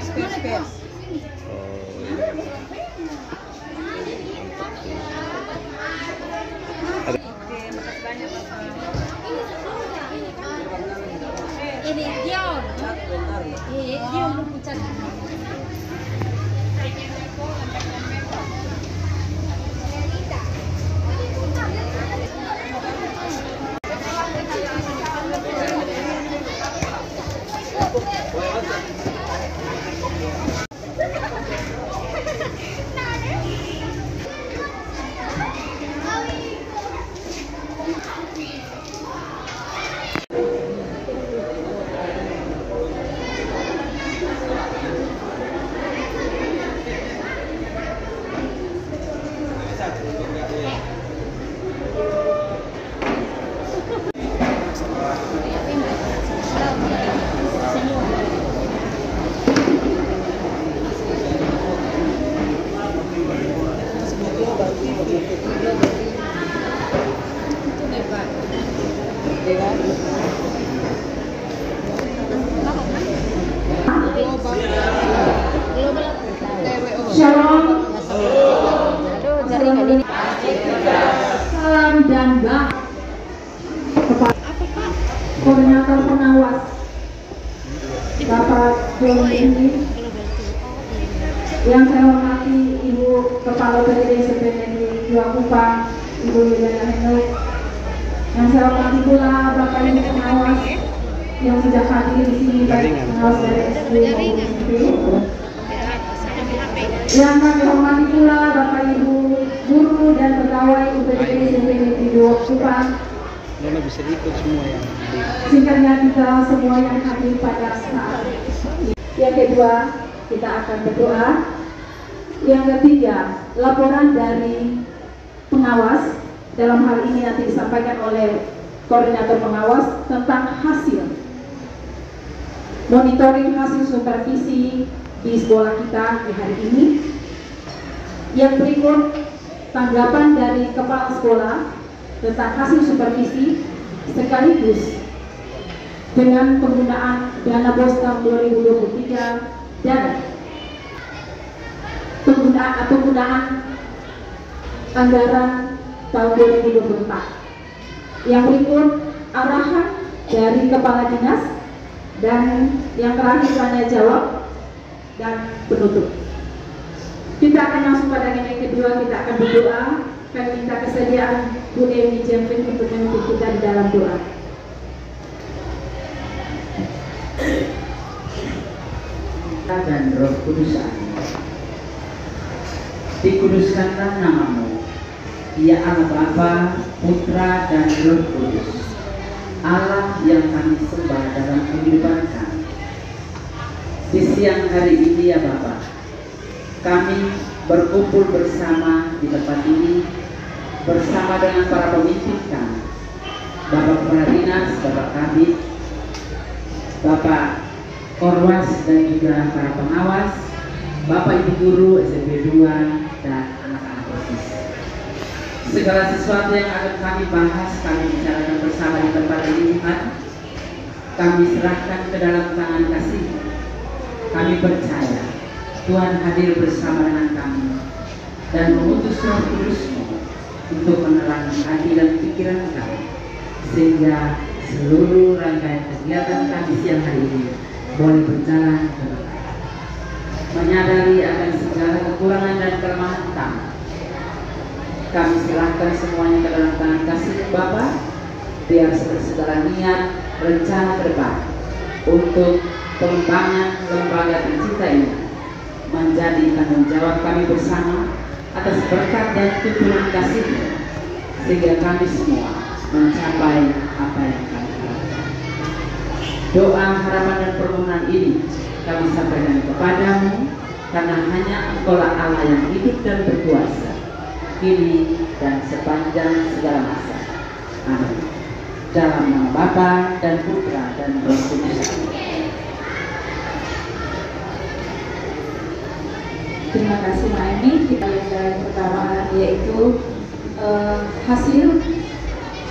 Space. Oh, iya. Oke, makasih banyak Bapak. Ini Dion. Iya, Dion belum pucat. Shalom. Salam dan bak kepada koordinator pengawas Bapak Joni, yang saya hormati Ibu Kepala PDD SPNI 2 Kupang, Ibu Yuliana Henok, yang saya hormati pula Bapak Ibu pengawas yang sudah hadir di sini, baik pengawas dari SD maupun SMP. Yang kami hormati pula Bapak Ibu guru dan pegawai UPDD SPNI 2 Kupang. Nona bisa ikut semua yang hadir. Singkatnya kita semua yang hadir pada saat ini. Yang kedua, kita akan berdoa. Yang ketiga, laporan dari pengawas. Dalam hal ini nanti disampaikan oleh koordinator pengawas tentang hasil monitoring hasil supervisi di sekolah kita di hari ini. Yang berikut, tanggapan dari kepala sekolah tentang hasil supervisi sekaligus dengan penggunaan dana BOS tahun 2023 dan penggunaan anggaran tahun 2024. Yang berikut, arahan dari kepala dinas, dan yang terakhir tanya jawab dan penutup. Kita akan langsung pada yang kedua, kita akan berdoa. Kami minta kesediaan Bu Emi Jempin untuk memimpin kita di dalam doa. Dan Roh Kudus amin. Dikuduskanlah namamu, ya Allah Bapa, Putra dan Roh Kudus, Allah yang kami sembah dalam kehidupan kami. Di siang hari ini ya Bapa, kami berkumpul bersama di tempat ini bersama dengan para pemimpin kami, Bapak Kepala Dinas, Bapak Kabid, Bapak Korwas dan juga para pengawas, Bapak Ibu Guru SMP 2 dan anak-anak OSIS. Segala sesuatu yang akan kami bahas, kami bicarakan bersama di tempat ini, Tuhan, kami serahkan ke dalam tangan kasih. Kami percaya Tuhan hadir bersama dengan kami dan mengutus Roh Kudus-Mu untuk menerangi hati dan pikiran kami, sehingga seluruh rangkaian kegiatan kami siang hari ini boleh berjalan dengan baik. Menyadari akan segala kekurangan dan kelemahan kami serahkan semuanya ke dalam tangan kasih Bapa, biar segala niat rencana ke depan untuk pengembangan lembaga tercinta ini menjadi tanggung jawab kami bersama atas berkat dan tuntunan kasih-Mu, sehingga kami semua mencapai apa yang kami harapkan. Doa, harapan dan permohonan ini kami sampaikan kepadamu, karena hanya Engkaulah Allah yang hidup dan berkuasa kini dan sepanjang segala masa. Amin. Dalam nama Bapa dan Putra dan Roh Kudus. Terima kasih Mbak Emi. Kita lihat yang pertama yaitu hasil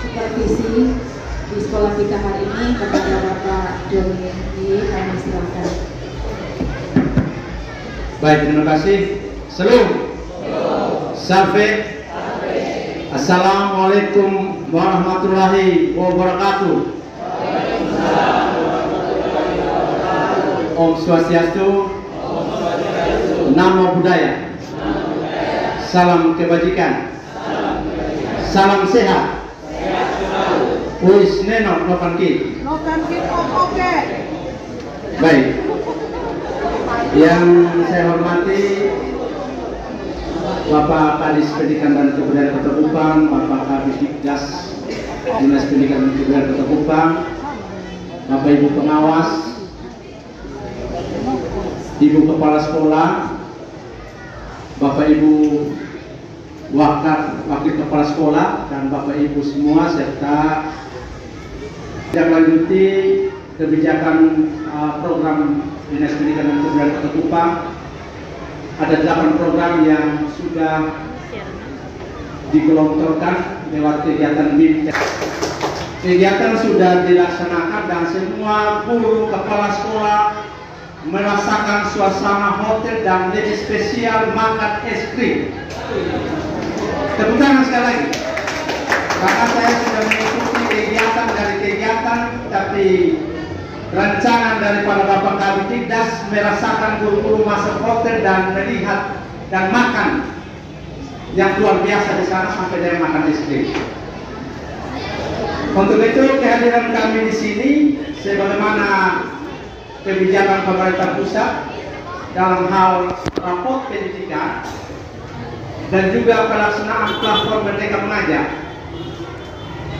supervisi di sekolah kita hari ini kepada Bapak Joni. Kami silakan. Baik, terima kasih. Salam. Sampai. Assalamualaikum warahmatullahi wabarakatuh. Om Swastiastu. Namo Buddhaya. Salam kebajikan. Salam sehat. Wis neno nokan ki. Oke. Baik. Yang saya hormati Bapak Kadis Pendidikan dan Kebudayaan Kota Kupang, Bapak Kabid Dikdas Dinas Pendidikan dan Kebudayaan Kota Kupang, Bapak Ibu pengawas, Ibu kepala sekolah, Bapak Ibu wakil kepala sekolah, dan Bapak Ibu semua, serta yang lanjuti kebijakan program Dinas Pendidikan dan Kebudayaan Kota Kupang. Ada 8 program yang sudah digelontorkan lewat kegiatan BIM. Kegiatan sudah dilaksanakan dan semua guru kepala sekolah merasakan suasana hotel dan lebih spesial makan es krim. Tepuk tangan sekali lagi. Karena saya sudah mengikuti kegiatan dari kegiatan, tapi rancangan daripada Bapak Kabid Dikdas merasakan guru-guru masuk hotel dan melihat dan makan yang luar biasa di sana sampai dia makan es krim. Untuk itu kehadiran kami di sini sebagaimana kebijakan pemerintah pusat dalam hal raport pendidikan dan juga pelaksanaan platform Merdeka Mengajar.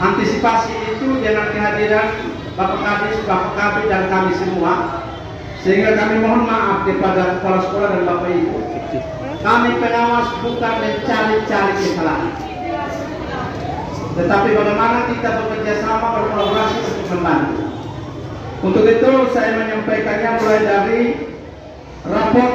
Antisipasi itu dengan kehadiran Bapak Kadis, Bapak Kabid dan kami semua, sehingga kami mohon maaf kepada kepala sekolah dan Bapak Ibu. Kami pengawas bukan mencari-cari kesalahan, tetapi bagaimana kita bekerja sama, berkolaborasi untuk membantu. Untuk itu saya menyampaikannya mulai dari raport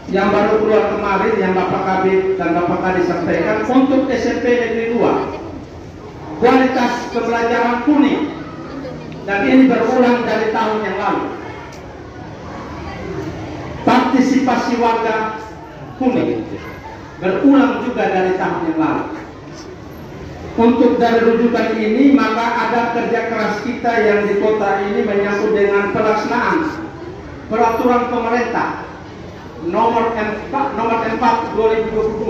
yang baru keluar kemarin yang Bapak Kabid dan Bapak Kadis sampaikan untuk SMP Negeri 2, kualitas pembelajaran kuning. Dan ini berulang dari tahun yang lalu. Partisipasi warga kuning berulang juga dari tahun yang lalu. Untuk dari rujukan ini, maka ada kerja keras kita yang di kota ini menyangkut dengan pelaksanaan peraturan pemerintah nomor 4 2022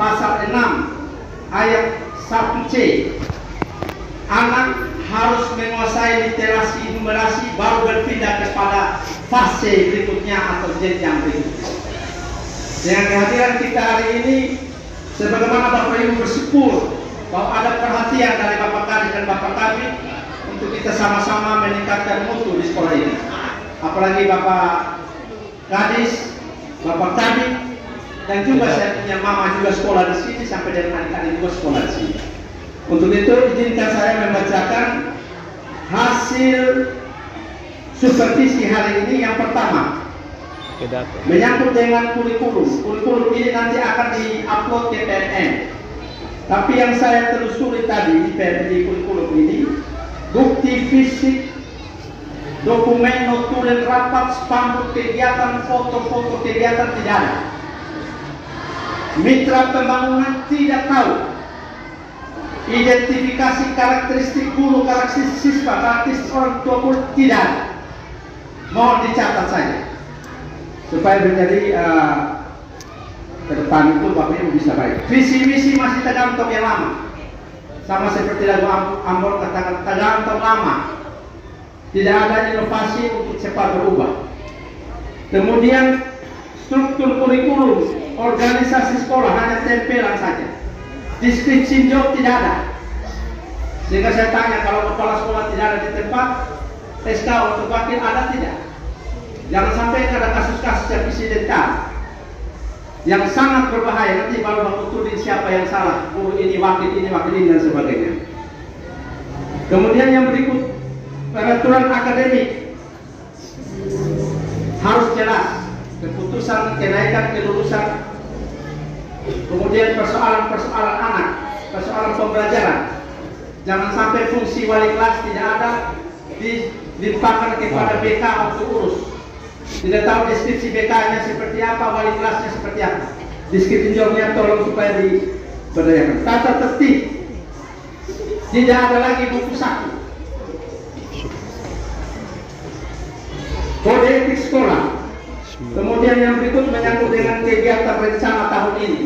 pasal 6 ayat 1C. Anak harus menguasai literasi numerasi baru berpindah kepada fase berikutnya atau jenjang berikutnya. Dengan kehadiran kita hari ini, sebagaimana Bapak Ibu bersyukur bahwa ada perhatian dari Bapak Kadis dan Bapak Kabid untuk kita sama-sama meningkatkan mutu di sekolah ini. Apalagi Bapak Kadis, Bapak Kabid, dan juga saya punya mama juga sekolah di sini sampai dengan adik-adik juga sekolah di sini. Untuk itu izinkan saya membacakan hasil supervisi hari ini. Yang pertama menyangkut dengan kurikulum. Kurikulum ini nanti akan diupload ke PNN. Tapi yang saya telusuri tadi di kurikulum ini, bukti fisik, dokumen, notulen rapat, spanduk kegiatan, foto-foto kegiatan tidak ada. Mitra pembangunan tidak tahu. Identifikasi karakteristik guru, karakteristik siswa, karakteristik orang tua pun tidak. Mohon dicatat saja supaya menjadi ke depan itu Bapak Ibu bisa baik. Visi misi masih tergantung yang lama, sama seperti lagu Ambon katakan tergantung lama. Tidak ada inovasi untuk cepat berubah. Kemudian struktur kurikulum, organisasi sekolah hanya tempelan saja. Deskripsi job tidak ada. Sehingga saya tanya, kalau kepala sekolah tidak ada di tempat, SK untuk wakil ada tidak? Jangan sampai ada kasus-kasus yang isi detail yang sangat berbahaya. Nanti baru baku tuding siapa yang salah, guru ini, wakil ini, dan sebagainya. Kemudian yang berikut, peraturan akademik harus jelas. Keputusan kenaikan kelulusan, kemudian persoalan-persoalan anak, persoalan pembelajaran. Jangan sampai fungsi wali kelas tidak ada, dilimpahkan kepada BK untuk urus. Tidak tahu deskripsi BK-nya seperti apa, wali kelasnya seperti apa. Deskripsi jobnya tolong supaya diberdayakan. Tata tertib. Tidak ada lagi buku saku. Kode etik sekolah. Kemudian yang berikut menyangkut dengan kegiatan rencana tahun ini.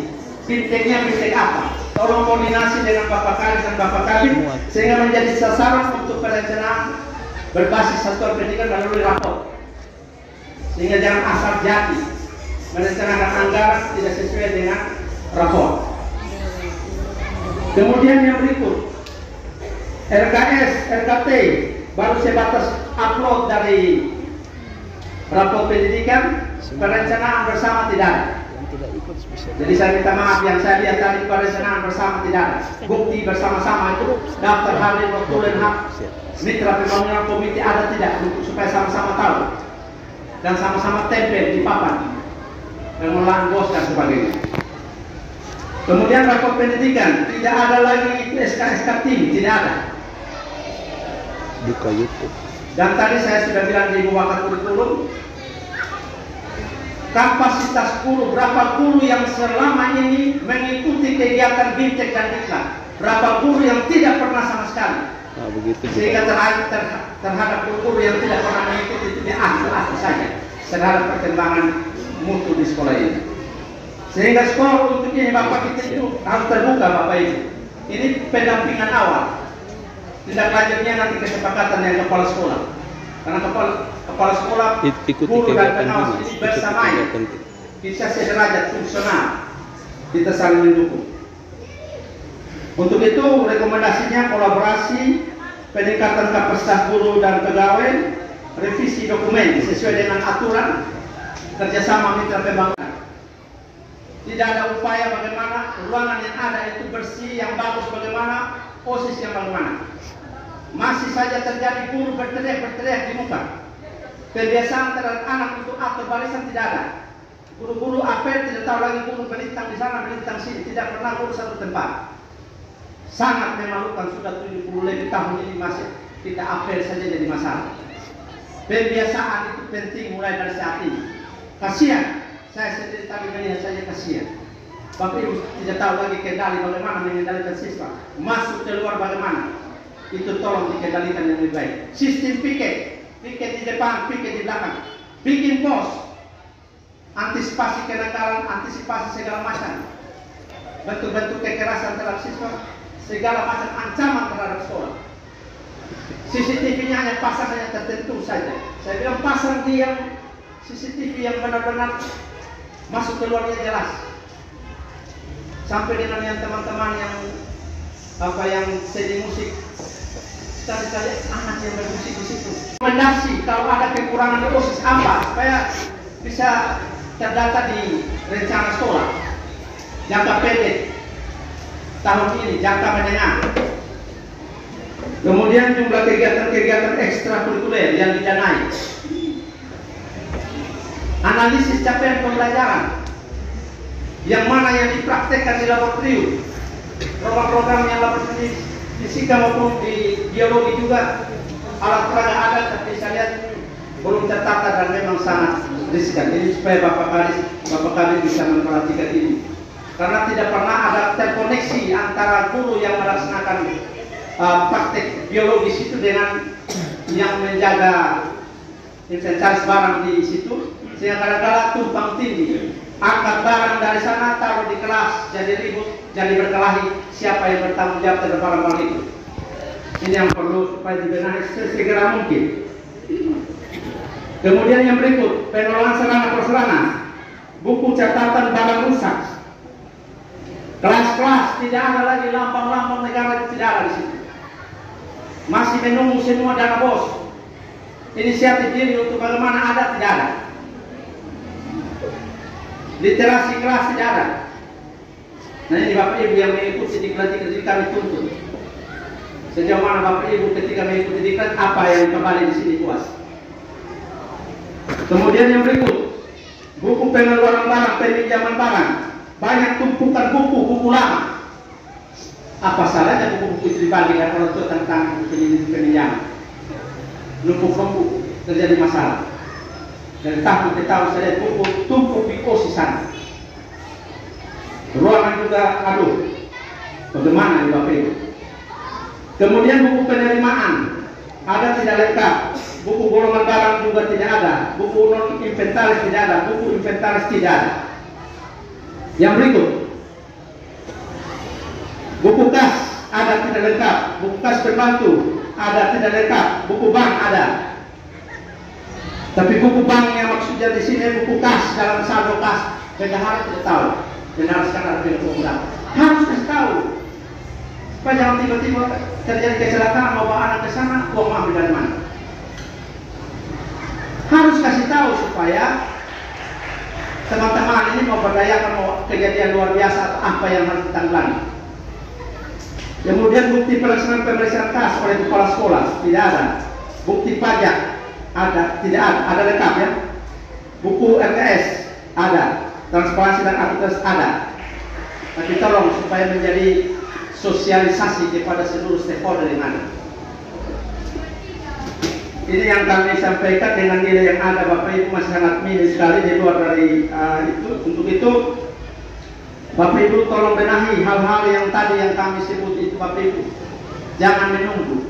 Binteknya bintek apa? Tolong koordinasi dengan Bapak Kadis dan Bapak Kabin sehingga menjadi sasaran untuk perencanaan berbasis satuan pendidikan melalui rapor. Sehingga jangan asal jadi merencanakan anggaran tidak sesuai dengan rapor. Kemudian yang berikut, RKS, RKT baru sebatas upload dari rapor pendidikan, perencanaan bersama tidak ada. Jadi saya minta maaf, yang saya lihat tadi perencanaan bersama tidak ada. Bukti bersama-sama itu daftar hadir notulen hak mitra pembangunan komite ada tidak, supaya sama-sama tahu dan sama-sama tempel di papan pengelolaan bos dan sebagainya. Kemudian rapor pendidikan tidak ada lagi itu SK tim, tidak ada. Buka YouTube. Dan tadi saya sudah bilang di muakat kurikulum, kapasitas guru, berapa guru yang selama ini mengikuti kegiatan bintek dan diklat, berapa guru yang tidak pernah sama sekali. Nah, begitu Sehingga juga. terhadap guru yang tidak pernah mengikuti itu diakui saja terhadap perkembangan mutu di sekolah ini. Sehingga skor untuk ini Bapak kita itu harus terbuka Bapak Ibu. Ini pendampingan awal. Tindak lanjutnya nanti kesepakatan dengan kepala sekolah. Karena kepala sekolah, guru dan pengawas ini bersamanya bisa sederajat fungsional, kita saling mendukung. Untuk itu rekomendasinya kolaborasi, peningkatan kapasitas guru dan pegawai, revisi dokumen sesuai dengan aturan, kerjasama mitra pembangunan. Tidak ada upaya bagaimana ruangan yang ada itu bersih, yang bagus bagaimana, posisi yang bagaimana. Masih saja terjadi guru berteriak di muka. Kebiasaan terhadap anak untuk atur barisan tidak ada. Guru-guru apel tidak tahu lagi guru melintang di sana, melintang sini, tidak pernah guru satu tempat. Sangat memalukan, sudah 70 lebih tahun ini masih kita apel saja jadi masalah. Pembiasaan itu penting mulai dari saat ini. Kasihan, saya sendiri tadi melihat saja kasihan. Bapak Ibu tidak tahu lagi kendali bagaimana mengendalikan siswa, masuk keluar bagaimana. Itu tolong dikendalikan yang lebih baik. Sistem piket di depan, piket di belakang. Bikin pos, antisipasi kenakalan, antisipasi segala macam. Bentuk-bentuk kekerasan terhadap siswa, segala macam ancaman terhadap sekolah. CCTV-nya hanya pasang hanya tertentu saja. Saya bilang pasang di yang CCTV yang benar-benar masuk keluarnya jelas. Sampai dengan yang teman-teman yang seni musik, sekali-kali anak yang bermusik di situ. Rekomendasi kalau ada kekurangan dosis apa supaya bisa terdata di rencana sekolah jangka pendek tahun ini, jangka menengah. Kemudian jumlah kegiatan-kegiatan ekstrakurikuler yang didanai. Analisis capaian pembelajaran, yang mana yang dipraktekkan di laboratorium, program-program yang laboratorium fisika maupun di biologi juga alat peraga ada, tapi saya lihat belum tertata dan memang sangat riskan. Ini supaya Bapak Kadis bisa memperhatikan ini, karena tidak pernah ada terkoneksi antara guru yang melaksanakan praktek biologis itu dengan yang menjaga inventaris barang di situ, sehingga kadang-kadang tumpang tindih. Angkat barang dari sana taruh di kelas, jadi ribut, jadi berkelahi siapa yang bertanggung jawab terhadap barang-barang itu. Ini yang perlu supaya dibenahi sesegera mungkin. Kemudian yang berikut, pengelolaan sarana prasarana, buku catatan barang rusak. Kelas-kelas tidak ada lagi lambang-lambang negara, itu tidak ada di situ. Masih menunggu semua dana bos. Inisiatif diri untuk bagaimana ada tidak ada. Literasi kelas tidak ada. Nah ini Bapak Ibu yang mengikuti diklat ini kami tuntut. Sejauh mana Bapak Ibu ketika mengikuti diklat, apa yang kembali di sini puas. Kemudian yang berikut, buku pengeluaran barang, peminjaman barang, banyak tumpukan buku lama. Apa salahnya buku-buku itu dibagikan orang tua tentang peminjaman? Numpuk-numpuk terjadi masalah. dari tahun ke tahun saya buku tumpuk di OSIS sana. Ruangan juga, aduh, bagaimana di Bapak Ibu. Kemudian buku penerimaan ada tidak lengkap, buku golongan barang juga tidak ada, buku non inventaris tidak ada, buku inventaris tidak ada. Yang berikut, buku kas ada tidak lengkap, buku kas pembantu ada tidak lengkap, buku bank ada. Tapi buku bank yang maksudnya di sini buku kas dalam saldo kas, bendahara tidak tahu. Bendahara sekarang ada buku bank. Harus kasih tahu. Supaya jangan tiba-tiba terjadi kecelakaan mau bawa anak ke sana, uang ambil dari mana? Harus kasih tahu supaya teman-teman ini mau berdayakan mau kejadian luar biasa atau apa yang harus ditanggulangi. Kemudian bukti pelaksanaan pemeriksaan kas oleh kepala sekolah tidak ada. Bukti pajak ada, tidak ada lengkap ya. Buku RTS ada, transparansi dan akuntansi ada. Tapi tolong supaya menjadi sosialisasi kepada seluruh stakeholder yang ada. Ini yang kami sampaikan dengan nilai yang ada Bapak Ibu masih sangat minim sekali di luar dari itu. Untuk itu Bapak Ibu tolong benahi hal-hal yang tadi yang kami sebut itu Bapak Ibu. Jangan menunggu.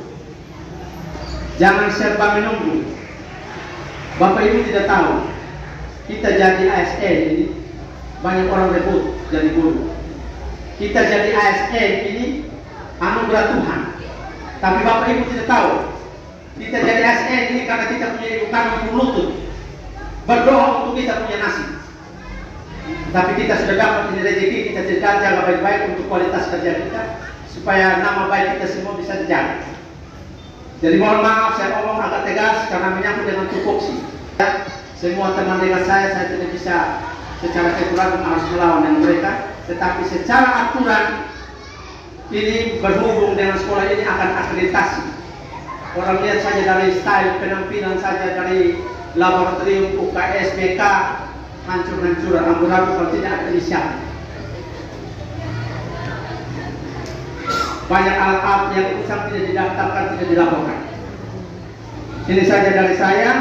Jangan serba menunggu. Bapak Ibu tidak tahu kita jadi ASN ini banyak orang rebut jadi guru. Kita jadi ASN ini anugerah Tuhan. Tapi Bapak Ibu tidak tahu kita jadi ASN ini karena kita punya ibu kami lutut berdoa untuk kita punya nasi. Tapi kita sudah dapat ini rezeki, kita jaga baik-baik untuk kualitas kerja kita supaya nama baik kita semua bisa dijaga. Jadi mohon maaf saya ngomong agak tegas karena menyangkut dengan tupoksi. Semua teman dekat saya tidak bisa secara kekeluargaan harus melawan dengan mereka, tetapi secara aturan ini berhubung dengan sekolah ini akan akreditasi. Orang lihat saja dari style penampilan saja, dari laboratorium UKS, BK, hancur-hancuran, amburadul kalau tidak ada inisiatif. Banyak alat-alat yang usang tidak didaftarkan, tidak dilaporkan. Ini saja dari saya.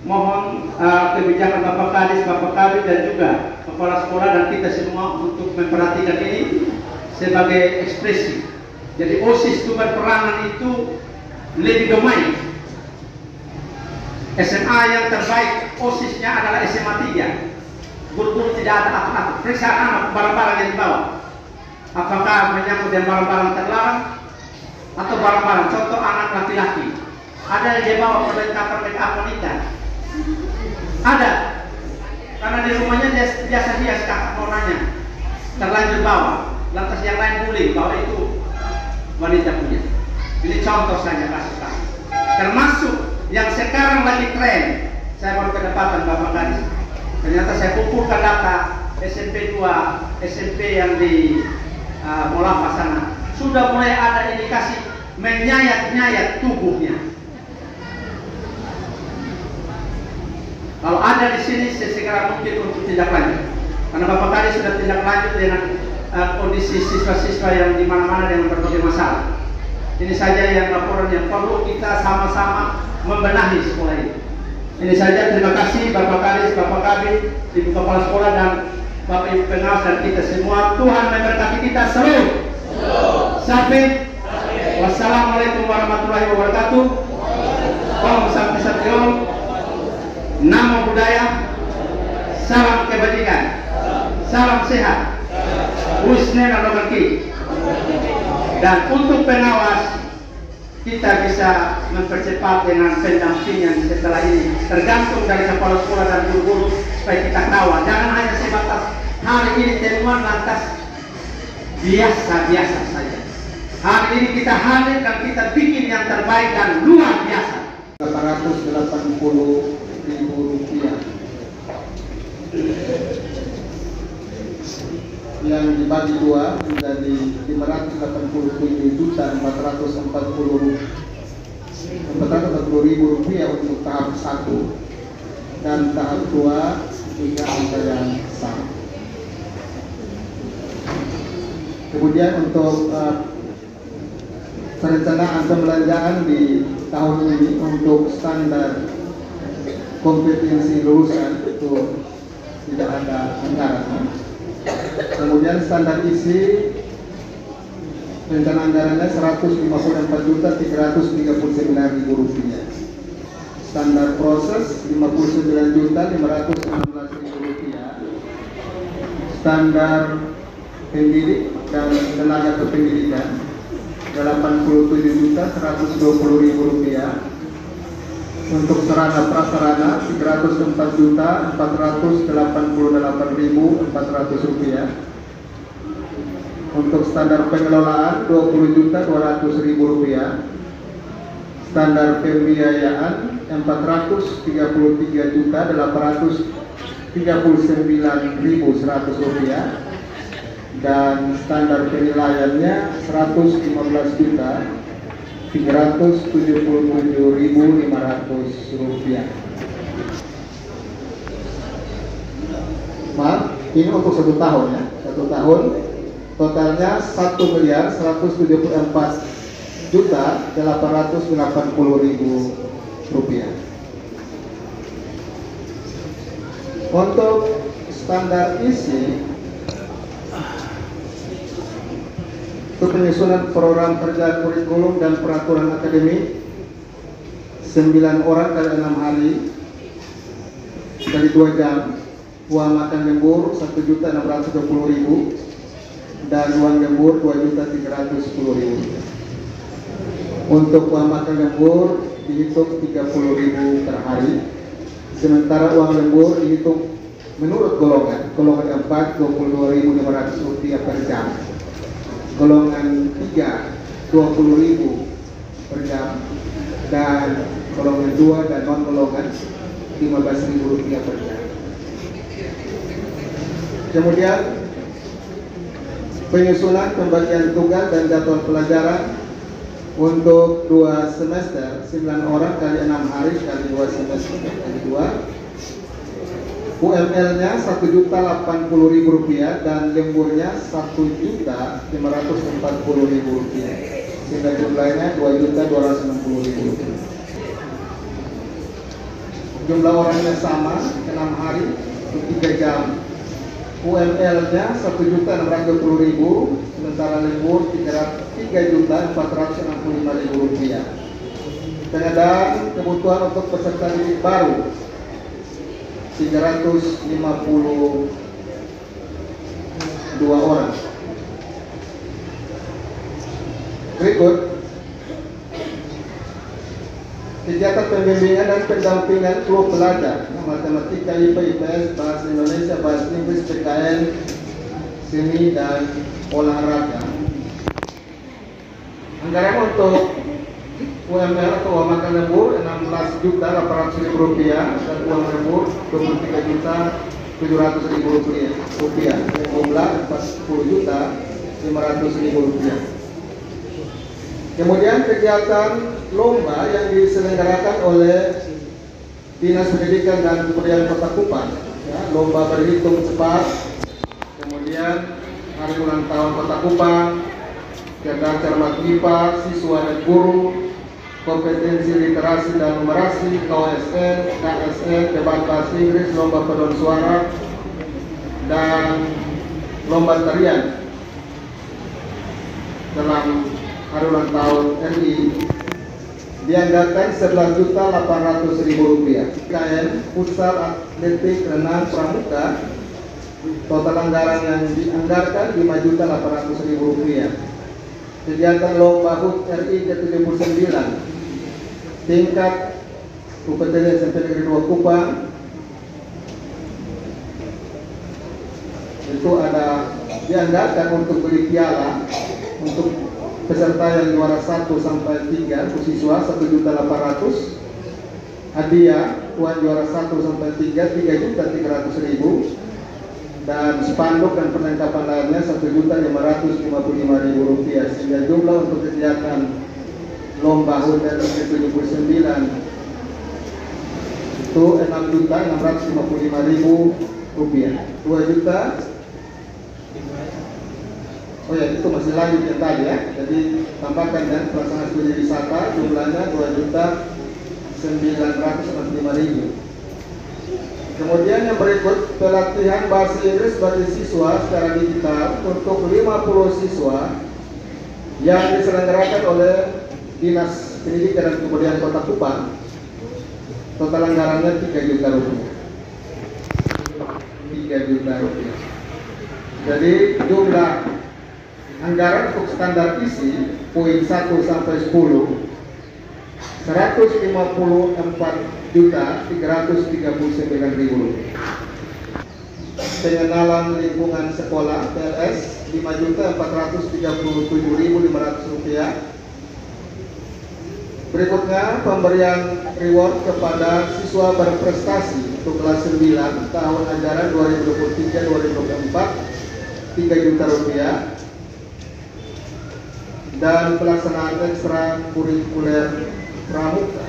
Mohon kebijakan Bapak Kadis, Bapak Kabid dan juga kepala sekolah dan kita semua untuk memperhatikan ini sebagai ekspresi. Jadi OSIS itu berperanan itu lebih domain. SMA yang terbaik OSISnya adalah SMA 3. Guru-guru tidak ada apa-apa. Periksa anak barang-barang yang dibawa. Apakah menyangkut dengan barang-barang terlarang atau barang-barang contoh anak laki-laki. Ada yang dia bawa perlengkapan make up wanita. Ada. Karena di rumahnya dia biasa hias kakak warnanya. Terlanjur bawa. Lantas yang lain boleh bawa itu wanita punya. Ini contoh saja kasus-kasus. Termasuk yang sekarang lagi tren. Saya baru kedapatan Bapak Kadis. Ternyata saya kumpulkan data SMP 2, SMP yang di Molapa sana. Sudah mulai ada indikasi menyayat-nyayat tubuhnya. Kalau ada di sini sesegera mungkin untuk tindak lanjut. Karena Bapak Kadis sudah tindak lanjut dengan kondisi siswa-siswa yang di mana-mana dengan berbagai masalah. Ini saja yang laporan yang perlu kita sama-sama membenahi sekolah ini. Ini saja, terima kasih Bapak Kadis, Bapak Kabid, Ibu Kepala Sekolah dan Bapak Ibu Pengawas dan kita semua. Tuhan memberkati kita selalu. Sampai. Wassalamualaikum warahmatullahi wabarakatuh. Om Santi Satrio. Namo Buddhaya. Salam kebajikan. Salam sehat. Usne Nanomerki. Dan untuk pengawas kita bisa mempercepat dengan pendampingan setelah ini tergantung dari kepala sekolah dan guru-guru supaya kita kawal. Jangan hanya sebatas hari ini temuan lantas biasa-biasa saja. Hari ini kita hadir dan kita bikin yang terbaik dan luar biasa. 880.000 rupiah yang dibagi dua menjadi 587.440.000 rupiah untuk tahap 1 dan tahap 2 juga angka yang sama. Kemudian untuk perencanaan pembelanjaan di tahun ini untuk standar kompetensi lulusan itu tidak ada anggaran. Kemudian standar isi rencana anggarannya Rp154.339.000. Standar proses Rp59.516.000. Standar pendidik dan tenaga kependidikan Rp87.120.000. Untuk sarana prasarana Rp304.488.400. Untuk standar pengelolaan Rp20.200.000. Standar pembiayaan Rp433.839.100. Dan standar penilaiannya Rp115.377.500. Maaf, ini untuk 1 tahun ya, 1 tahun totalnya Rp1.174.880.000. Untuk standar isi untuk penyusunan program kerja kurikulum dan peraturan akademik 9 orang kali 6 hari kali 2 jam. Uang makan lembur Rp1.620.000 dan uang lembur Rp2.310.000. Untuk uang makan lembur dihitung Rp30.000 per hari, sementara uang lembur dihitung menurut golongan 4 Rp22.500 per jam, golongan 3 Rp20.000 per jam, dan golongan 2 dan non golongan Rp15.000 per jam. Kemudian penyusunan pembagian tugas dan jadwal pelajaran untuk 2 semester 9 orang kali 6 hari kali 2 semester kali 2. UML-nya Rp1.080.000 dan lemburnya Rp1.540.000, sehingga jumlahnya Rp2.260.000. Jumlah orangnya sama 6 hari 3 jam. UML-nya Rp1.620.000, sementara lembur Rp3.465.000. Pengadaan kebutuhan untuk peserta didik baru 352 orang. Berikut kegiatan pembimbingan dan pendampingan kelompok pelajar matematika, IPA, IPS, bahasa Indonesia, bahasa Inggris, PKN, seni dan olahraga. Anggaran untuk UMR atau uang makan lembur Rp16.800.000 dan uang lembur Rp23.700.000. Jumlah Rp40.500.000. Kemudian kegiatan lomba yang diselenggarakan oleh Dinas Pendidikan dan Kebudayaan Kota Kupang, ya, lomba berhitung cepat, kemudian hari ulang tahun Kota Kupang, cerdas cermat MIPA, siswa dan guru, kompetensi literasi dan numerasi, KOSN, KSN, debat bahasa Inggris, lomba paduan suara, dan lomba tarian dalam hari ulang tahun RI dianggarkan Rp11.800.000. KN Futsal Atletik Renang Pramuka, total anggaran yang dianggarkan Rp5.800.000. Kegiatan lomba HUT RI ke-79 tingkat UPTN SMP Negeri 2 Kupang itu ada dianggarkan untuk beli piala untuk peserta yang juara 1 sampai 3 untuk siswa Rp1.800.000, hadiah uang juara 1 sampai 3 Rp3.300.000, dan spanduk dan perlengkapan lainnya Rp1.555.000, sehingga jumlah untuk kegiatan lomba HUT ke-79 itu Rp6.655.000. 2 juta. Oh ya, itu masih lanjut yang tadi ya. Jadi tambahkan dan pelaksanaan studi wisata jumlahnya Rp2.965.000. Kemudian yang berikut, pelatihan bahasa Inggris bagi siswa secara digital untuk 50 siswa yang diselenggarakan oleh Dinas Pendidikan dan Kebudayaan Kota Kupang. Total anggarannya 3 juta rupiah. 3 juta rupiah. Jadi jumlah anggaran untuk standar isi poin 1 sampai 10 154.339.000 rupiah. Pengenalan lingkungan sekolah PLS 5.437.500 rupiah. Berikutnya pemberian reward kepada siswa berprestasi untuk kelas 9 tahun ajaran 2023-2024 3 juta rupiah. Dan pelaksanaan ekstra kurikuler pramuka.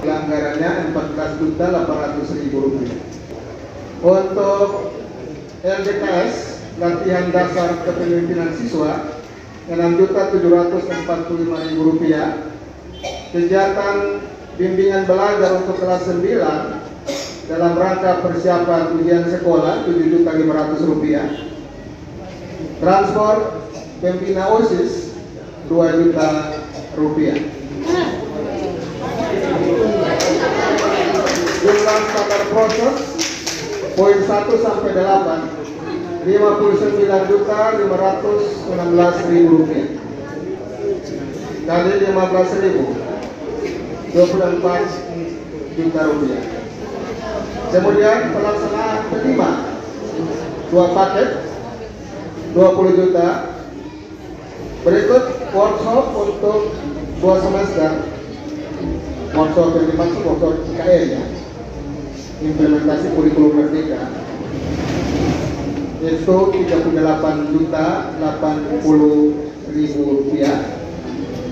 Anggarannya 14.800.000 rupiah. Untuk LDKS latihan dasar kepemimpinan siswa 6.745.000 rupiah. Kegiatan bimbingan belajar untuk kelas 9 dalam rangka persiapan ujian sekolah 7.500.000 rupiah. Transport pembina OSIS 2 juta rupiah. Jumlah standar proses poin 1 sampai 8 59.516.000 rupiah. Kali 15.000 24 juta rupiah. Kemudian pelaksanaan kelima 2 paket 20 juta. Berikut workshop untuk 2 semester. Workshop yang dimaksud workshop IKN ya, implementasi kurikulum merdeka, itu 38.080.000 rupiah.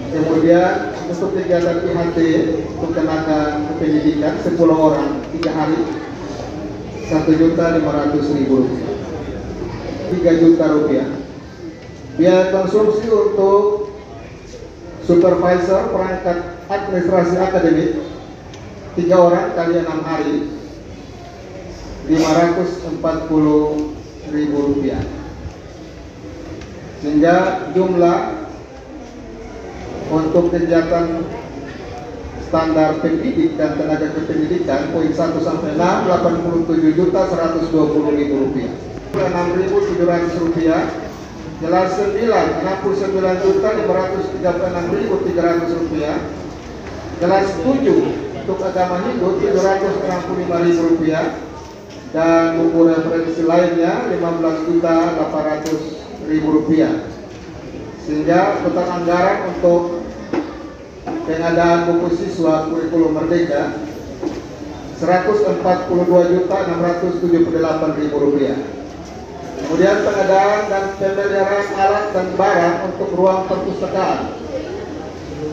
Kemudian untuk kegiatan IHT untuk tenaga pendidikan 10 orang 3 hari 1.500.000 rupiah. 3 juta rupiah. Biaya konsumsi untuk supervisor perangkat administrasi akademik 3 orang kali 6 hari 540.000 rupiah. Sehingga jumlah untuk kegiatan standar pendidik dan tenaga kependidikan poin 1 sampai 6 87.120.000 rupiah. 6.700 rupiah. Kelas 9 69.536.300 rupiah. Kelas 7 untuk agama Hindu 765.000 rupiah. Dan buku referensi lainnya 15.800.000 rupiah. Sehingga total anggaran untuk pengadaan buku siswa kurikulum merdeka 142.678.000 rupiah. Kemudian pengadaan dan pemeliharaan alat dan barang untuk ruang perpustakaan,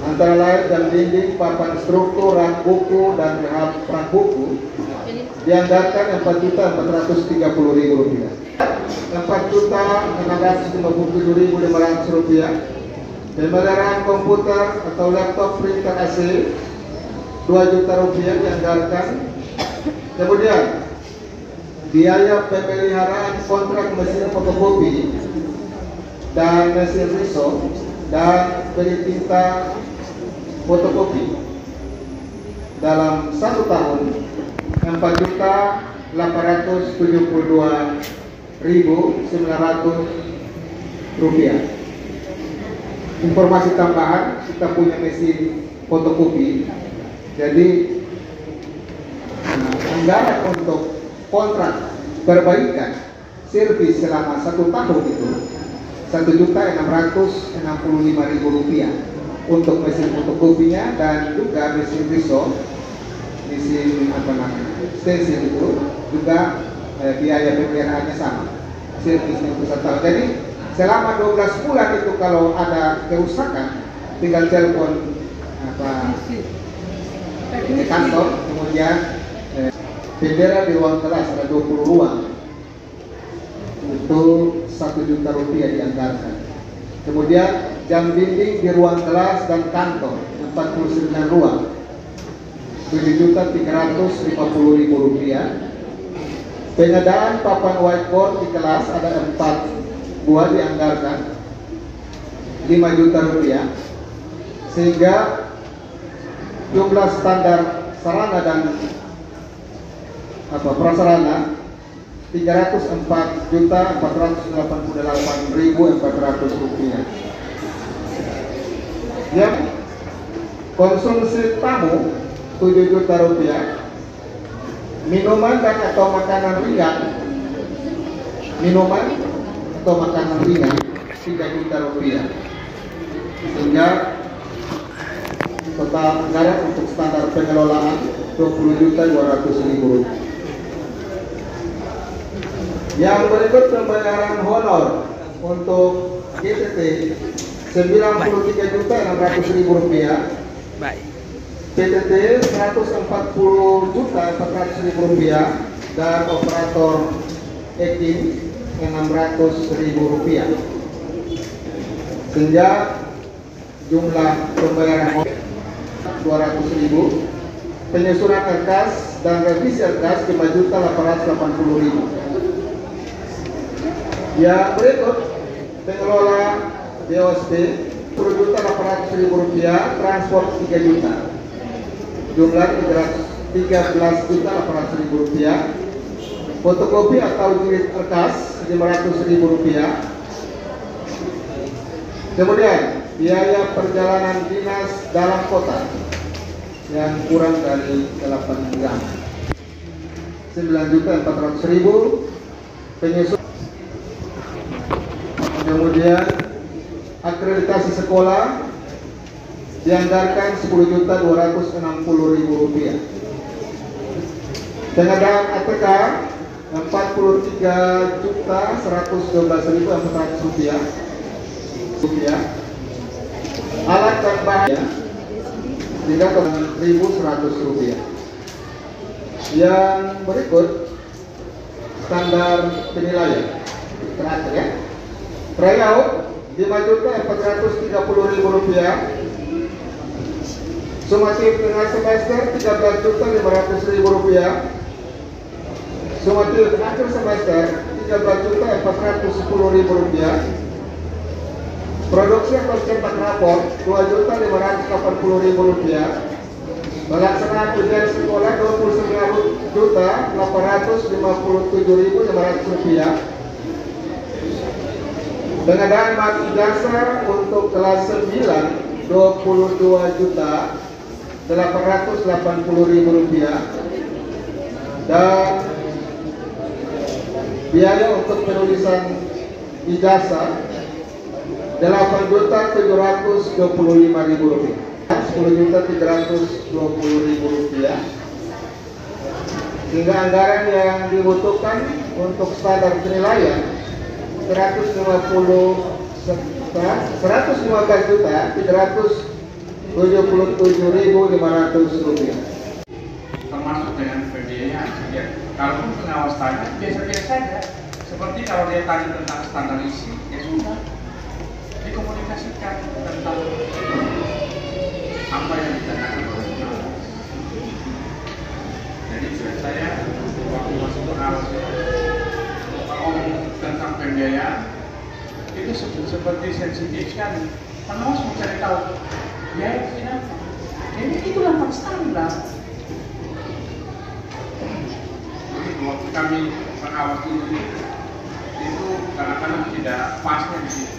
antara lain jam dinding, papan struktur, rak buku dan rak buku, dianggarkan 4.430.000 rupiah. 4.657.500 rupiah. Pemeliharaan komputer atau laptop printer AC 2 juta rupiah dianggarkan. Kemudian biaya pemeliharaan kontrak mesin fotokopi dan mesin riso dan beli tinta fotokopi dalam 1 tahun 4.872.900 rupiah. Informasi tambahan, kita punya mesin fotokopi, jadi anggaran untuk kontrak perbaikan servis selama 1 tahun itu 1.665.000 rupiah untuk mesin fotokopinya dan juga mesin riso, mesin stensil itu juga biaya pemeliharaannya sama, servisnya untuk 1 tahun. Jadi selama 12 bulan itu kalau ada kerusakan tinggal telepon ke kantor, kemudian bendera di ruang kelas ada 20 ruang itu 1 juta rupiah dianggarkan. Kemudian jam dinding di ruang kelas dan kantor 49 ruang Rp7.350.000. Pengadaan papan whiteboard di kelas ada 4 buah dianggarkan Rp5 juta, sehingga jumlah standar sarana dan prasarana Rp304.488.400. Yang konsumsi tamu Rp7 juta, minuman dan atau makanan ringan Rp3 juta, sehingga total anggaran untuk standar pengelolaan Rp20.200.000. Yang berikut pembayaran honor untuk GTT Rp93.600.000, Baik. PTT Rp140.400.000 dan operator EKIN Rp600.000, sehingga jumlah pembayaran Rp200.000, penyusunan berkas dan revisi berkas Rp5.880.000. Yang berikut pengelola DOSP Rp10.800.000, transport Rp3 juta, jumlah Rp13.800.000, fotokopi atau jilid kertas Rp500.000. Kemudian biaya perjalanan dinas dalam kota yang kurang dari 8 jam Rp9.400.000, penyusun. Kemudian akreditasi sekolah dianggarkan Rp10.260.000. Pengadaan ATK Rp43.112.400. Alat dan bahan Rp3.100. Yang berikut standar penilaian terakhir ya. Tryout Rp5.430.000. Sumatif tengah semester Rp13.500.000. Sumatif akhir semester Rp13.410.000. Produksi atau cetak rapor Rp2.580.000. Pelaksanaan ujian sekolah Rp29.857.500. Pengadaan mati jasa untuk kelas 9 Rp22.880.000 dan biaya untuk penulisan ijazah Rp8.725.000, Rp10.320.000, sehingga anggaran yang dibutuhkan untuk standar penilaian Rp115.377.500. Termasuk dengan pembiayaan. Ya, kalaupun pengawas tanya, biasa-biasa saja. Seperti kalau dia tanya tentang standar isi, ya sudah dikomunikasikan tentang apa yang ditanyakan oleh pengawas. Jadi saya waktu masuk pengawas tentang pembiayaan itu seperti sensitif sekali. Pengawas mau cari tahu biaya apa. Ini itulah standar. Waktu kami pengawas dulu itu kadang-kadang tidak pasnya di situ.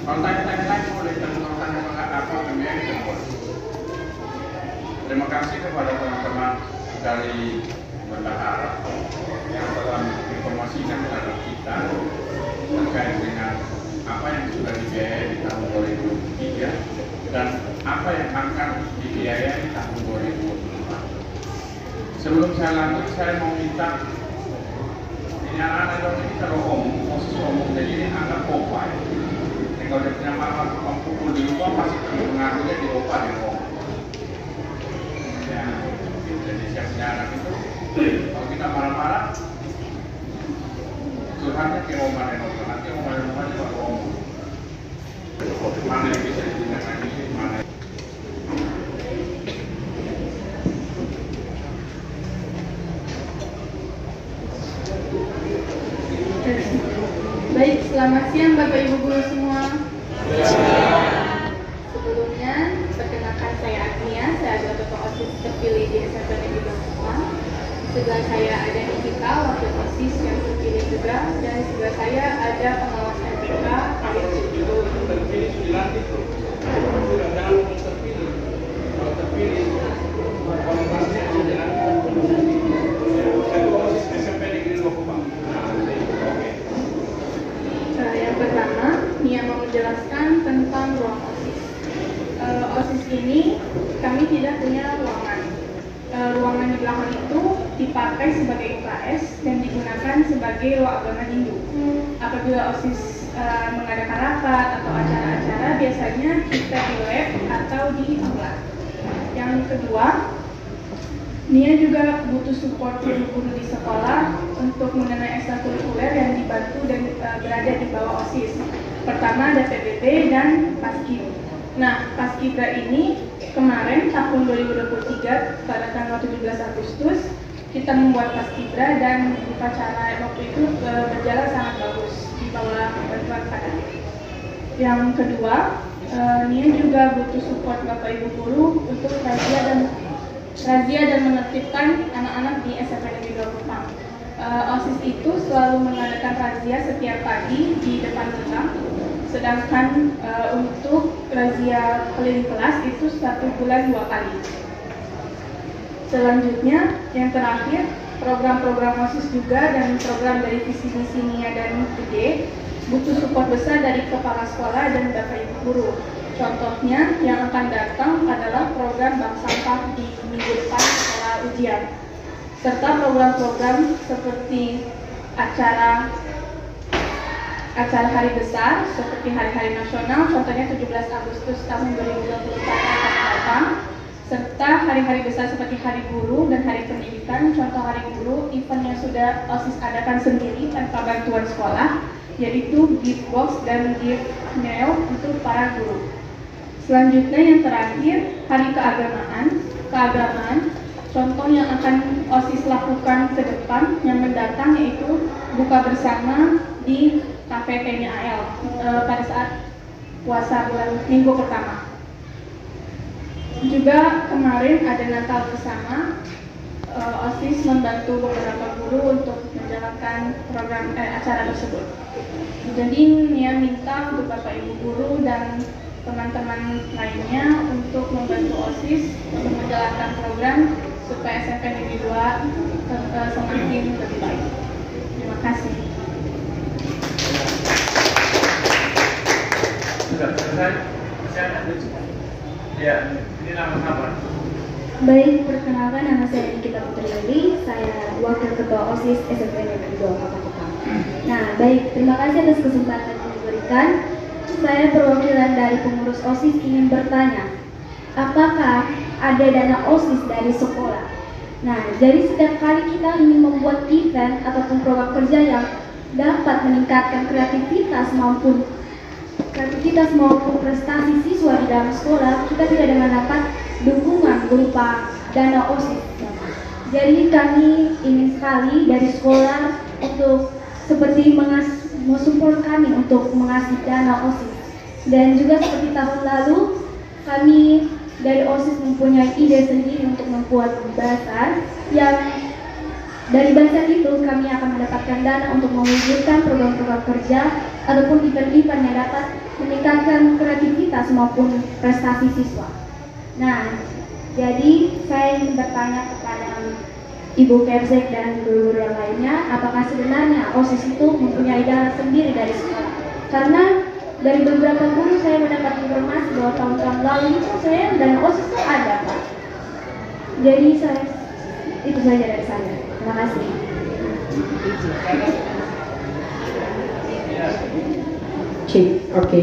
Kalau tanya-tanya lagi boleh, dan kalau tanya apa pembiayaan itu boleh. Terima kasih kepada teman-teman dari bendahara yang telah menginformasikan kepada kita terkait dengan apa yang sudah dibiayai di tahun 2003 dan apa yang akan dibiayai di tahun 2024. Sebelum saya lanjut, saya mau minta ini anak-anak ini kalau khusus ngomong jadi ini agak popa ya. Kalau dia punya malam pukul di rumah pasti mengakunya di rumah ya kok. Ya, jadi siapnya anak itu kalau kita marah-marah curhatnya ke Oma Renova, nanti Oma Renova itu baru ngomong mana yang bisa ditindak lagi, mana Selamat siang Bapak Ibu Guru semua. Sebelumnya, perkenalkan saya Agnia, saya adalah Ketua OSIS terpilih di SMP Negeri Bangkok. Sebelah saya ada Nikita, Wakil OSIS yang terpilih juga, dan sebelah saya ada pengawas MPK, Kalian Sudido. Terpilih sudah itu. Jangan terpilih. Kalau terpilih, kualitasnya jangan Ketua OSIS SMP Negeri Bangkok. Yang pertama, Nia mau menjelaskan tentang ruang OSIS. OSIS ini kami tidak punya ruangan. Ruangan di belakang itu dipakai sebagai UKS dan digunakan sebagai ruang agama Hindu. Apabila OSIS mengadakan rapat atau acara-acara, biasanya kita di lab atau di aula. Yang kedua, Nia juga butuh support guru-guru di sekolah untuk mengenai ekstrakurikuler yang dibantu dan berada di bawah OSIS. Pertama ada PBB dan Paskib. Nah, Paskibra ini kemarin tahun 2023 pada tanggal 17 Agustus kita membuat Paskibra dan upacara waktu itu berjalan sangat bagus di bawah bantuan Pak. Yang kedua, Nia juga butuh support Bapak Ibu guru untuk razia dan menertibkan anak-anak di SMP Negeri Bangkok. OSIS itu selalu mengadakan razia setiap pagi di depan gerbang, sedangkan untuk razia keliling kelas itu 1 bulan 2 kali. Selanjutnya, yang terakhir, program-program OSIS juga dan program dari visi misi Nia dan Gede butuh support besar dari kepala sekolah dan Bapak Ibu guru. Contohnya yang akan datang adalah program bank sampah di minggu depan setelah ujian, serta program-program seperti acara hari besar seperti hari-hari nasional, contohnya 17 Agustus tahun 2024 akan datang, serta hari-hari besar seperti Hari Guru dan Hari Pendidikan. Contoh Hari Guru, event yang sudah OSIS adakan sendiri tanpa bantuan sekolah, yaitu gift box dan gift mail untuk para guru. Selanjutnya yang terakhir, hari keagamaan. Contoh yang akan OSIS lakukan ke depan yang mendatang yaitu buka bersama di Cafe Kenya AL pada saat puasa bulan minggu pertama. Juga kemarin ada Natal bersama, OSIS membantu beberapa guru untuk menjalankan program acara tersebut. Jadi Nia minta untuk Bapak Ibu guru dan teman-teman lainnya untuk membantu OSIS untuk menjalankan program supaya SMP Negeri 2 semakin lebih baik. Terima kasih. Sudah selesai? Masih ada? Ya, ini nama siapa? Baik, perkenalkan nama saya Nikita Putri Lili, saya Wakil Ketua OSIS SMP Negeri 2 Kota Kupang. Nah, baik, terima kasih atas kesempatan yang diberikan. Saya perwakilan dari pengurus OSIS ingin bertanya, apakah ada dana OSIS dari sekolah? Nah, jadi setiap kali kita ingin membuat event ataupun program kerja yang dapat meningkatkan kreativitas maupun prestasi siswa di dalam sekolah, kita tidak mendapat dukungan berupa dana OSIS. Jadi kami ingin sekali dari sekolah untuk seperti mensupport kami untuk mengasih dana OSIS. Dan juga seperti tahun lalu, kami dari OSIS mempunyai ide sendiri untuk membuat bazar yang dari bazar itu kami akan mendapatkan dana untuk mewujudkan program-program kerja ataupun event-event yang dapat meningkatkan kreativitas maupun prestasi siswa. Nah, jadi saya ingin bertanya kepada Ibu Kepsek dan guru-guru yang lainnya, apakah sebenarnya OSIS itu mempunyai dana sendiri dari sekolah? Karena dari beberapa guru saya mendapat informasi bahwa tahun-tahun lalu itu saya dana OSIS itu ada, Pak. Jadi itu saja dari saya. Terima kasih. Oke.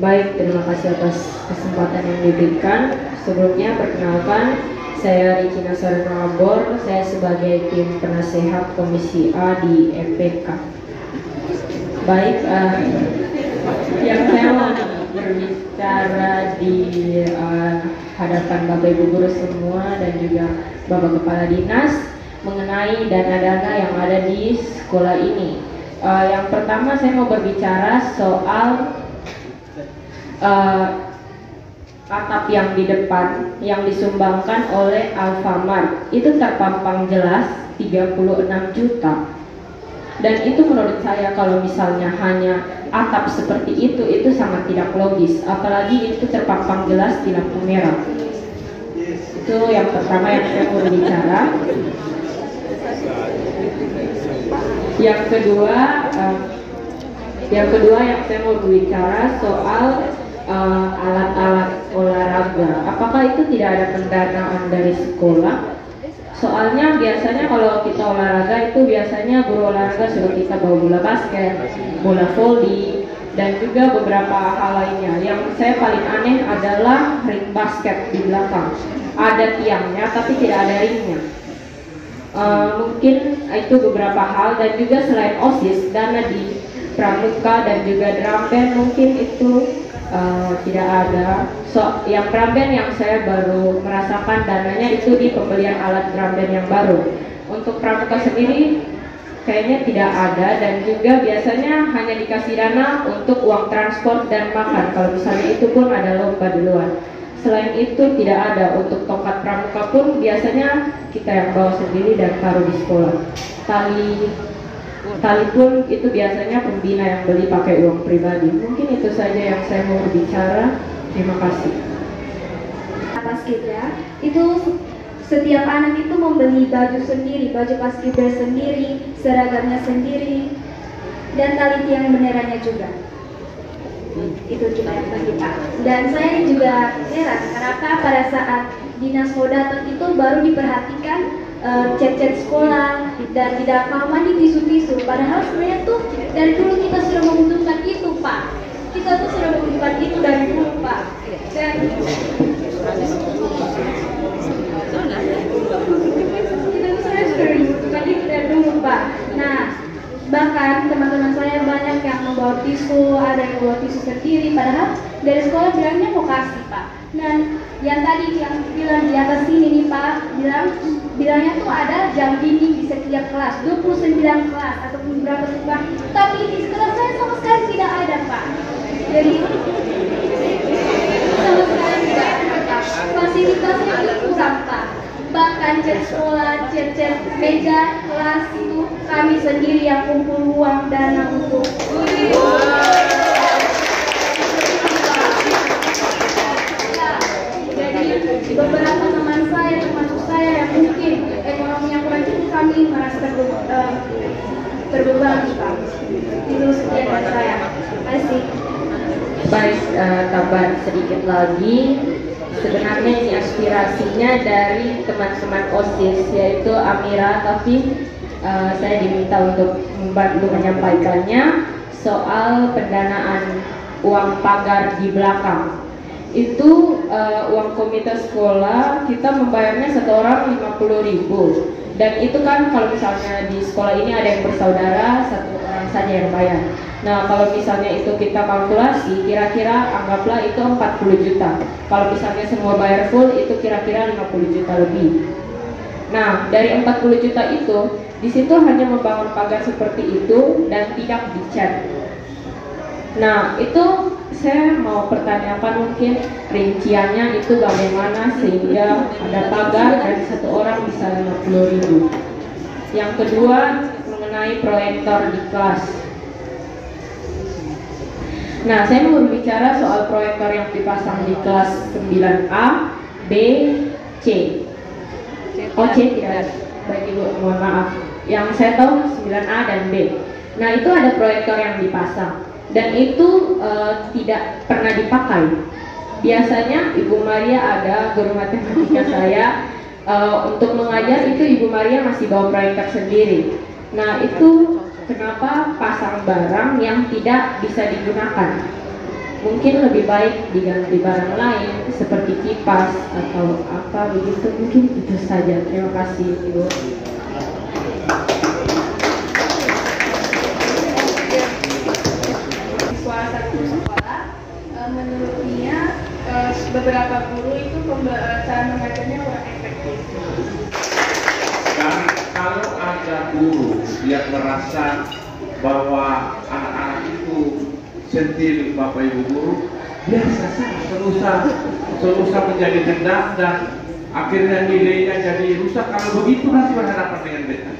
Baik, terima kasih atas kesempatan yang diberikan. Sebelumnya perkenalkan, saya Riki Nasar Nabor, saya sebagai tim penasehat Komisi A di MPK. Baik, yang saya mau berbicara di hadapan Bapak Ibu guru semua dan juga Bapak Kepala Dinas mengenai dana-dana yang ada di sekolah ini. Yang pertama saya mau berbicara soal atap yang di depan yang disumbangkan oleh Alfamart. Itu terpampang jelas 36 juta. Dan itu menurut saya kalau misalnya hanya atap seperti itu sangat tidak logis. Apalagi itu terpampang jelas di lampu merah. Itu yang pertama yang saya mau bicara. Yang kedua yang saya mau bicara soal alat-alat olahraga. Apakah itu tidak ada pendanaan dari sekolah? Soalnya biasanya kalau kita olahraga itu biasanya guru olahraga suruh kita bawa bola basket, bola voli, dan juga beberapa hal lainnya. Yang saya paling aneh adalah ring basket di belakang. Ada tiangnya tapi tidak ada ringnya. Mungkin itu beberapa hal, dan juga selain OSIS, dana di pramuka dan juga drum band mungkin itu tidak ada. Yang drum band yang saya baru merasakan dananya itu di pembelian alat drum band yang baru. Untuk pramuka sendiri kayaknya tidak ada, dan juga biasanya hanya dikasih dana untuk uang transport dan makan. Kalau misalnya itu pun ada lomba di luar. Selain itu tidak ada. Untuk tongkat pramuka pun biasanya kita yang bawa sendiri dan taruh di sekolah. Tali pun itu biasanya pembina yang beli pakai uang pribadi. Mungkin itu saja yang saya mau bicara. Terima kasih. Paskibra itu setiap anak itu membeli baju sendiri, baju paskibra sendiri, seragamnya sendiri, dan tali tiang benderanya juga. Itu cuma yang bagi Pak. Dan saya juga heran kenapa pada saat dinas mau datang itu baru diperhatikan cek-cek sekolah dan tidak mau mandi tisu-tisu. Padahal sebenarnya tuh dari dulu kita sudah membutuhkan itu Pak. Kita tuh sudah membutuhkan itu dari dulu Pak. Dan kita tuh sudah membutuhkan itu dari dulu Pak. Nah, bahkan teman-teman saya banyak yang membawa tisu, ada yang membawa tisu sendiri, padahal dari sekolah bilangnya mau kasih Pak. Dan yang tadi yang bilang di atas sini nih Pak, bilangnya tuh ada jam dinding di setiap kelas, 29 kelas ataupun berapa tuh Pak. Tapi di sekolah saya sama sekali tidak ada Pak. Jadi sama sekali tidak ada Pak. Fasilitasnya itu kurang Pak. Bahkan cat sekolah, cat meja kelas itu kami sendiri yang kumpul uang dana untuk. Jadi beberapa teman saya termasuk saya yang mungkin ekonominya kurang cukup, kami merasa terbeban Pak. Itu sekian dari saya. Terima kasih. Baik, tambah sedikit lagi. Sebenarnya ini aspirasinya dari teman-teman OSIS, yaitu Amira, tapi saya diminta untuk membantu menyampaikannya soal pendanaan uang pagar di belakang. Itu uang komite sekolah kita membayarnya satu orang 50.000, dan itu kan kalau misalnya di sekolah ini ada yang bersaudara, satu orang saja yang bayar. Nah, kalau misalnya itu kita kalkulasi, kira-kira anggaplah itu 40 juta. Kalau misalnya semua bayar full, itu kira-kira 50 juta lebih. Nah, dari 40 juta itu, di situ hanya membangun pagar seperti itu dan tidak dicat. Nah, itu saya mau pertanyakan mungkin rinciannya itu bagaimana sehingga ada pagar dan satu orang bisa 50.000. Yang kedua, mengenai proyektor di kelas. Nah, saya mau berbicara soal proyektor yang dipasang di kelas 9A, B, C. Oh, C tidak ada. Baik Ibu, mohon maaf. Yang saya tahu 9A dan B. Nah, itu ada proyektor yang dipasang dan itu tidak pernah dipakai. Biasanya Ibu Maria ada, guru matematika saya, untuk mengajar itu Ibu Maria masih bawa proyektor sendiri. Nah, itu kenapa pasang barang yang tidak bisa digunakan? Mungkin lebih baik diganti barang lain seperti kipas atau apa begitu. Mungkin itu saja. Terima kasih Ibu. Siswa satu sekolah, menurut dia beberapa guru itu cara mengajarnya kurang efektif. Dan kalau ada guru yang merasa bahwa anak-anak itu sentil Bapak Ibu guru, biasa saja, selusa menjadi dendam dan akhirnya nilainya jadi rusak. Kalau begitu nanti berhadapan dengan beta,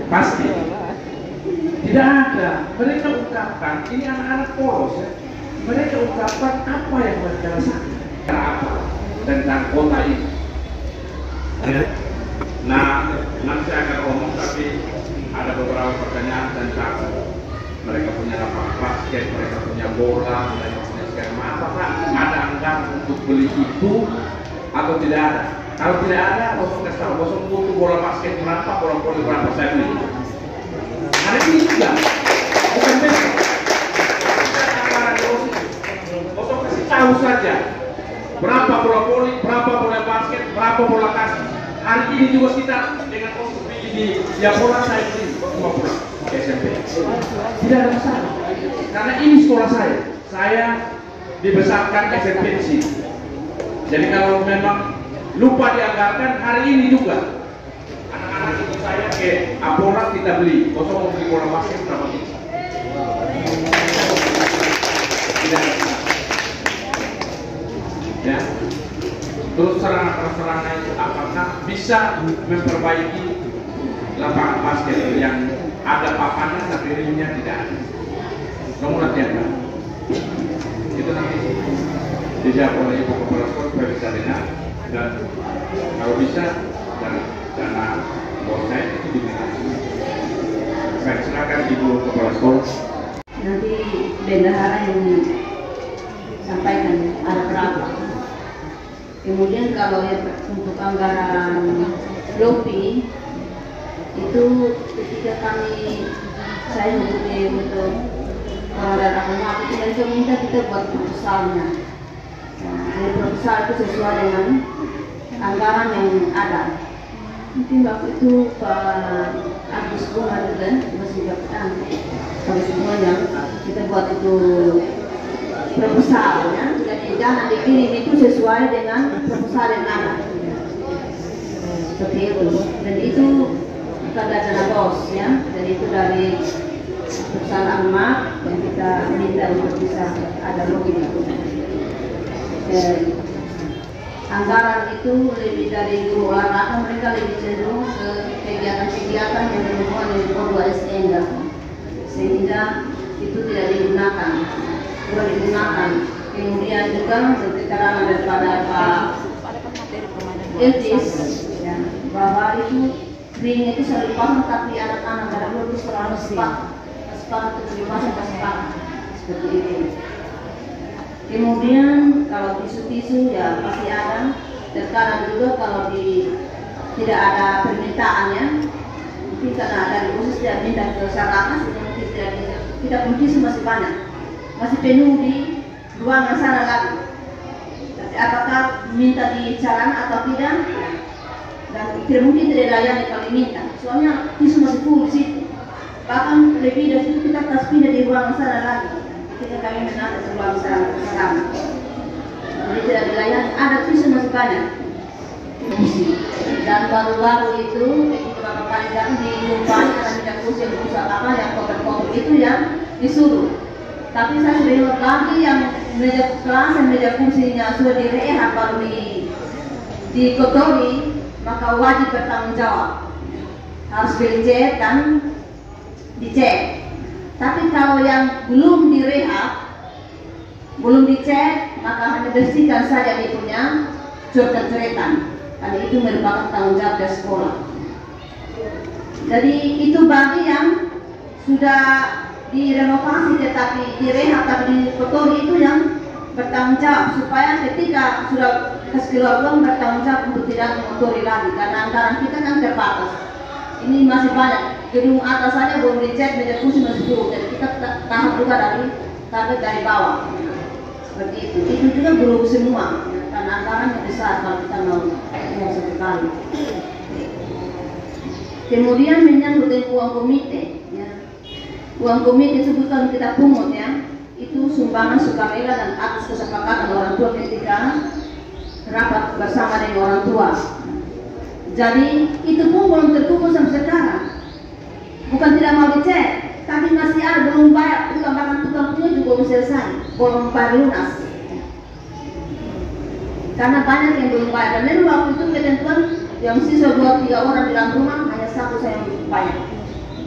pasti tidak ada. Mereka ungkapkan, ini anak-anak polos ya. Mereka ungkapkan apa yang mereka rasakan, apa tentang kota ini. Nah, nanti saya akan ngomong, tapi ada beberapa pertanyaan tentang mereka punya lapangan basket, mereka punya bola, mereka punya segala macam. Apakah ada anggaran untuk beli itu atau tidak ada? Kalau tidak ada, bosong kasih tahu, bosong butuh bola basket berapa, bola voli berapa, saya beli. Hari ini juga, bukan besok. Bosong kasih tahu saja berapa bola voli, berapa bola basket, berapa bola kaki. Hari ini juga kita dengan konsumsi di bola saya beli semua pulang ke SMP. Tidak ada masalah, karena ini sekolah saya. Saya dibesarkan SMP di sini. Jadi kalau memang lupa dianggarkan, hari ini juga anak-anak itu saya ke Apola kita beli. Kosong mau beli bola basket berapa ini? Tidak ada. Ya. Terus sarana-sarana itu apakah bisa memperbaiki lapangan basket yang ada papannya tapi ringnya tidak ada? Kamu latihan kan? Itu nanti dijawab oleh Ibu Kepala Sekolah supaya bisa dengar, dan kalau bisa dana bos saya itu diminta. Baik, silakan Ibu Kepala Sekolah. Nanti bendahara yang sampaikan ada berapa. Kemudian kalau yang untuk anggaran LOPI itu ketika saya hubungi untuk pengadaan akuntan itu mereka minta kita buat proposalnya. Jadi proposal itu sesuai dengan anggaran yang ada. Mungkin waktu itu Pak Agus Bunga juga masih dapat kami semuanya kita buat itu proposalnya. Jadi jangan dikirim itu sesuai dengan proposal yang ada. Seperti itu. Dan itu bukan dana bos ya. Dan itu dari perusahaan Ahmad yang kita minta untuk bisa ada login itu. Anggaran itu lebih dari guru olahraga, mereka lebih cenderung ke kegiatan-kegiatan yang berhubungan dengan O2SN, sehingga itu tidak digunakan, kurang digunakan. Kemudian juga keterangan daripada Pak Eltis ya, bahwa itu ring itu selalu dipasang, tapi anak-anak pada dulu selalu sepak untuk dipasang ke sepak seperti itu. Kemudian kalau tisu-tisu ya pasti ada. Terkadang juga kalau tidak ada permintaannya, mungkin karena dari khusus dia minta ke Sarana, sehingga mungkin tidak mungkin masih banyak, masih penuh di ruangan sana lagi. Tapi apakah minta di jalan atau tidak? Dan tidak mungkin tidak layani kalau diminta. Soalnya tisu masih full di situ. Bahkan lebih dari itu kita harus pindah di ruangan sana lagi. Ketika kami menata sebuah misalnya jadi tidak dilayani, ada tisu masih banyak. Dan baru-baru itu beberapa kali datang dijumpai karena tidak kursi yang rusak apa yang kotor-kotor itu yang disuruh. Tapi saya sudah lihat lagi yang meja kelas dan meja kursinya sudah direhab baru dikotori, maka wajib bertanggung jawab. Harus dicek dan dicek. Tapi kalau yang belum direhab, belum dicek, maka hanya bersihkan saja dia punya coret-coretan. Karena itu merupakan tanggung jawab dari sekolah. Jadi itu bagi yang sudah direnovasi tetapi direhab tapi dikotori itu yang bertanggung jawab, supaya ketika sudah kasih keluar uang bertanggung jawab untuk tidak mengotori lagi, karena anggaran kita kan terbatas. Ini masih banyak, gedung atas saja belum dicek, meja kursi masih full, jadi kita tahap juga dari target dari bawah. Seperti itu. Itu juga belum semua, karena anggarannya besar kalau kita mau satu kali. Kemudian menyangkut dengan uang komite, ya. Uang komite itu bukan kita pungut ya, itu sumbangan sukarela dan atas kesepakatan orang tua ketika rapat bersama dengan orang tua. Jadi itu pun belum terkumpul sampai sekarang. Bukan tidak mau dicek, tapi masih ada belum bayar tukang, bahkan tukang punya juga belum selesai, belum bayar lunas. Karena banyak yang belum bayar, dan memang waktu itu ketentuan yang siswa 2-3 orang di dalam rumah hanya 1 saya yang bayar.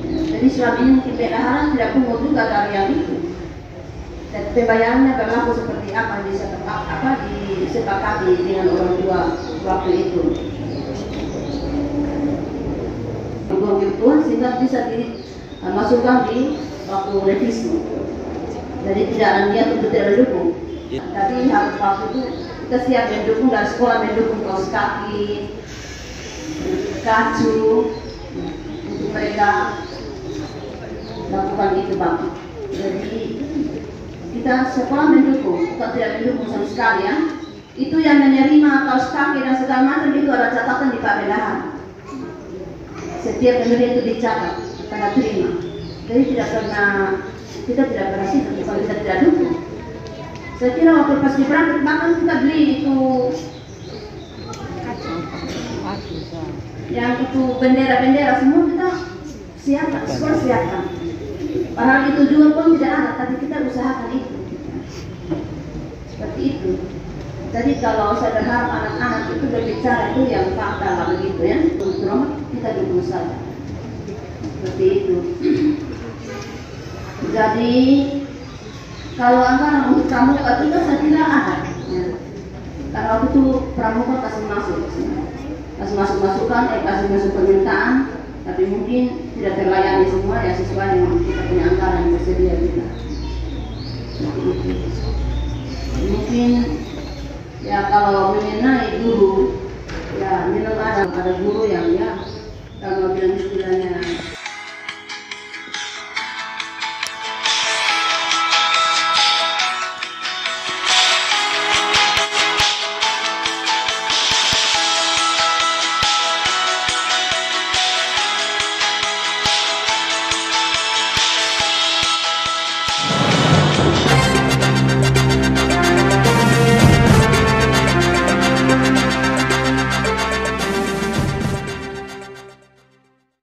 Jadi selama ini mungkin bendahara tidak pungut juga dari yang itu. Dan pembayarannya berlaku seperti apa disepakati dengan orang tua waktu itu. Tuhan sehingga bisa dimasukkan di waktu revisi. Jadi tidak ada niat untuk tidak mendukung. Tapi waktu itu kita siap mendukung, dan sekolah mendukung kaos kaki, kacu untuk mereka lakukan itu Bang. Jadi kita sekolah mendukung, kita tidak mendukung sama sekali ya. Itu yang menerima kaos kaki dan segala macam itu ada catatan di Pak Bendahara. Setiap pemberi itu dicatat, tanda terima. Jadi tidak pernah, kita tidak pernah sih, kalau kita tidak dukung. Saya kira waktu pas di berangkat bahkan kita beli itu yang itu bendera-bendera semua kita siapkan, sekolah siapkan. Padahal itu juga pun tidak ada, tapi kita usahakan itu. Seperti itu. Jadi kalau saya berharap anak-anak itu berbicara itu yang fakta lah begitu ya, terutama kita dukung saja. Seperti itu. Jadi kalau anggaran untuk pramuka itu saya kira ada. Ya. Karena waktu itu pramuka kasih masuk masukan, kasih masuk permintaan, tapi mungkin tidak terlayani semua ya sesuai dengan kita punya anggaran yang bersedia kita. Mungkin ya kalau mengenai guru, ya memang ada guru yang ya kalau bilang istilahnya